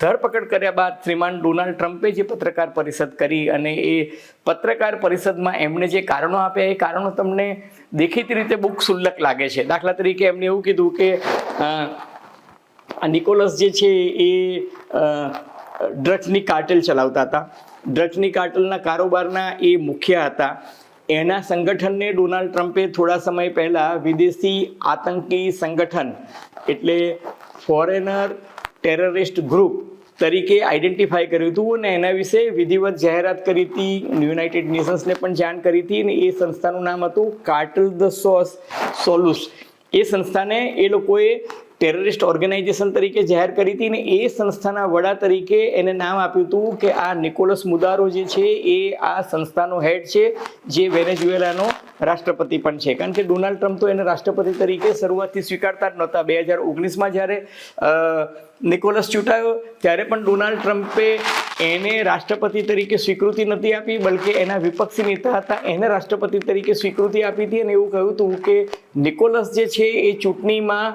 ધરપકડ કર્યા બાદ શ્રીમાન ડોનાલ્ડ ટ્રમ્પે જે પત્રકાર પરિષદ કરી અને એ પત્રકાર પરિષદમાં એમણે જે કારણો આપ્યા એ કારણો તમને દેખીતી રીતે બહુ ક્ષુલ્લક લાગે છે. દાખલા તરીકે એમણે એવું કીધું કે નિકોલસ જે છે એ ડ્રગ્સની કાર્ટેલ ચલાવતા હતા, ડ્રગ્સની કાર્ટેલના કારોબારના એ મુખ્ય હતા. એના સંગઠનને ડોનાલ્ડ ટ્રમ્પે થોડા સમય પહેલાં વિદેશી આતંકી સંગઠન એટલે ફોરેનર ટેરરિસ્ટ ગ્રુપ તરીકે આઈડેન્ટિફાઈ કર્યું હતું અને એના વિશે વિધિવત જાહેરાત કરી હતી, યુનાઇટેડ નેશન્સને પણ જાણ કરી હતી અને એ સંસ્થાનું નામ હતું કાર્ટેલ દ સોલુસ. એ સંસ્થાને એ લોકોએ ટેરરિસ્ટ ઓર્ગેનાઇઝેશન તરીકે જાહેર કરી હતી અને એ સંસ્થાના વડા તરીકે એને નામ આપ્યું હતું કે આ નિકોલસ મુદારો જે છે એ આ સંસ્થાનો હેડ છે, જે વેનેઝુએલાનો રાષ્ટ્રપતિ પણ છે. કારણ કે ડોનાલ્ડ ટ્રમ્પ તો એને રાષ્ટ્રપતિ તરીકે શરૂઆતથી સ્વીકારતા જ નહોતા. 2019માં જ્યારે નિકોલસ ચૂંટાયો ત્યારે પણ ડોનાલ્ડ ટ્રમ્પે એને રાષ્ટ્રપતિ તરીકે સ્વીકૃતિ નથી આપી, બલકે એના વિપક્ષી નેતા હતા એને રાષ્ટ્રપતિ તરીકે સ્વીકૃતિ આપી હતી અને એવું કહ્યું હતું કે નિકોલસ જે છે એ ચૂંટણીમાં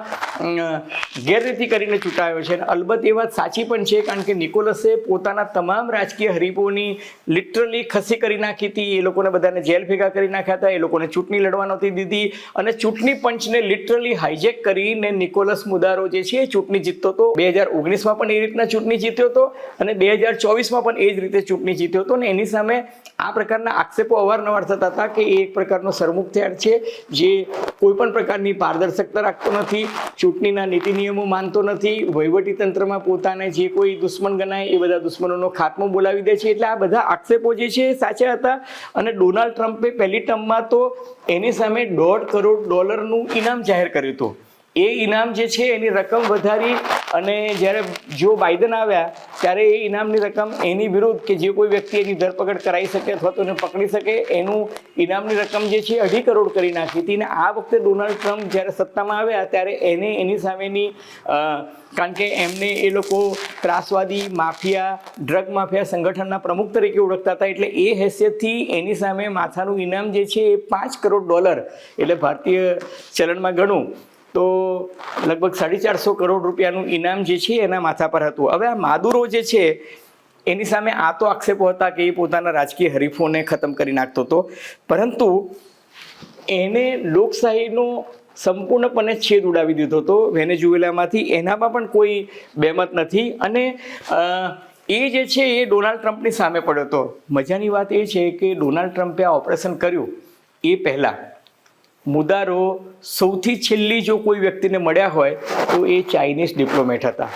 ગેરરીતિ કરીને ચૂંટાયો છે. અને અલબત્ત એ વાત સાચી પણ છે, કારણ કે નિકોલસે પોતાના તમામ રાજકીય હરીફોની લિટરલી ખસી કરી નાખી હતી. એ લોકોને બધાને જેલ ભેગા કરી નાખ્યા હતા, એ લોકોને ચૂંટણી લડવા નહોતી દીધી અને ચૂંટણી પંચને લિટરલી હાઇજેક કરીને નિકોલસ મુદારો જે છે એ ચૂંટણી જીતતો હતો. 2019માં પણ એ રીતના ચૂંટણી જીત્યો હતો અને 2024માં પણ એ જ રીતે ચૂંટણી જીત્યો હતો. અને એની સામે આ પ્રકારના આક્ષેપો અવારનવાર થતા હતા કે એ એક પ્રકારનો સરમુખત્યાર છે, જે કોઈ પણ પ્રકારની પારદર્શકતા રાખતો નથી, ચૂંટણીના નીતિ નિયમો માનતો નથી, વહીવટી તંત્રમાં પોતાને જે કોઈ દુશ્મન ગણાય એ બધા દુશ્મનોનો ખાત્મો બોલાવી દે છે. એટલે આ બધા આક્ષેપો જે છે એ સાચા હતા. અને ડોનાલ્ડ ટ્રમ્પે પહેલી ટર્મમાં તો એની સામે $1.5 કરોડ ઇનામ જાહેર કર્યું હતું. એ ઇનામ જે છે એની રકમ વધારી અને જ્યારે જો બાઇડન આવ્યા ત્યારે એ ઇનામની રકમ એની વિરુદ્ધ કે જે કોઈ વ્યક્તિ એની ધરપકડ કરાવી શકે અથવા તો એને પકડી શકે એનું ઇનામની રકમ જે છે 2.5 કરોડ કરી નાખી હતી. અને આ વખતે ડોનાલ્ડ ટ્રમ્પ જ્યારે સત્તામાં આવ્યા ત્યારે એને એની સામેની કારણ કે એમને એ લોકો ત્રાસવાદી માફિયા, ડ્રગ માફિયા સંગઠનના પ્રમુખ તરીકે ઓળખતા હતા. એટલે એ હેસિયતથી એની સામે માથાનું ઇનામ જે છે એ $5 કરોડ એટલે ભારતીય ચલણમાં ગણું તો લગભગ 450 કરોડ રૂપિયાનું ઇનામ જે છે એના માથા પર હતું. હવે આ માદુરો જે છે એની સામે આ તો આક્ષેપો હતા કે એ પોતાના રાજકીય હરીફોને ખતમ કરી નાખતો હતો, પરંતુ એને લોકશાહીનો સંપૂર્ણપણે છેદ ઉડાવી દીધો હતો વેનેઝુએલામાંથી. એનામાં પણ કોઈ બેમત નથી અને એ જે છે એ ડોનાલ્ડ ટ્રમ્પની સામે પડ્યો હતો. મજાની વાત એ છે કે ડોનાલ્ડ ટ્રમ્પે આ ઓપરેશન કર્યું એ પહેલાં મુદારો સૌથી છેલ્લી જો કોઈ વ્યક્તિને મળ્યા હોય તો એ ચાઇનીઝ ડિપ્લોમેટ હતા.